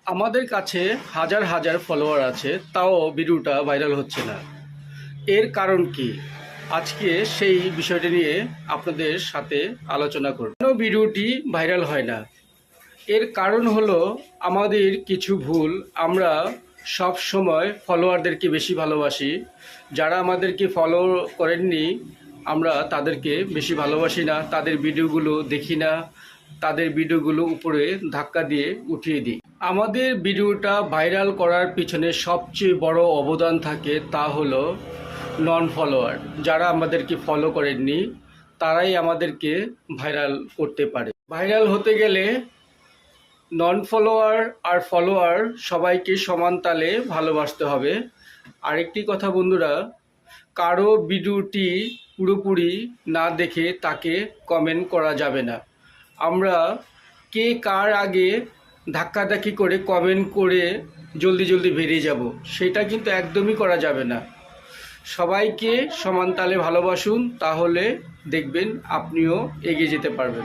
আমাদের কাছে হাজার হাজার ফলোয়ার আছে, তাও ভিডিওটা ভাইরাল হচ্ছে না। এর কারণ কি? আজকে সেই বিষয়টি নিয়ে আপনাদের সাথে আলোচনা করব। কেন ভিডিওটি ভাইরাল হয় না? এর কারণ হলো আমাদের কিছু ভুল। আমরা সব সময় ফলোয়ারদেরকে বেশি ভালোবাসি। যারা আমাদেরকে ফলো করেননি, আমরা তাদেরকে বেশি ভালোবাসি না, তাদের ভিডিওগুলো দেখি না, তাদের ভিডিওগুলো উপরে ধাক্কা দিয়ে উঠিয়ে দিই। আমাদের ভিডিওটা ভাইরাল করার পিছনে সবচেয়ে বড় অবদান থাকে, তা হলো নন ফলোয়ার। যারা আমাদেরকে ফলো করেননি, তারাই আমাদেরকে ভাইরাল করতে পারে। ভাইরাল হতে গেলে নন ফলোয়ার আর ফলোয়ার সবাইকে সমান তালে ভালোবাসতে হবে। আরেকটি কথা বন্ধুরা, কারো ভিডিওটি পুরোপুরি না দেখে তাকে কমেন্ট করা যাবে না। আমরা কে কার আগে ধাক্কাধাক্কি করে কমেন্ট করে জলদি জলদি বেরিয়ে যাব, সেটা কিন্তু একদমই করা যাবে না। সবাইকে সমান তালে ভালোবাসুন, তাহলে দেখবেন আপনিও এগিয়ে যেতে পারবেন।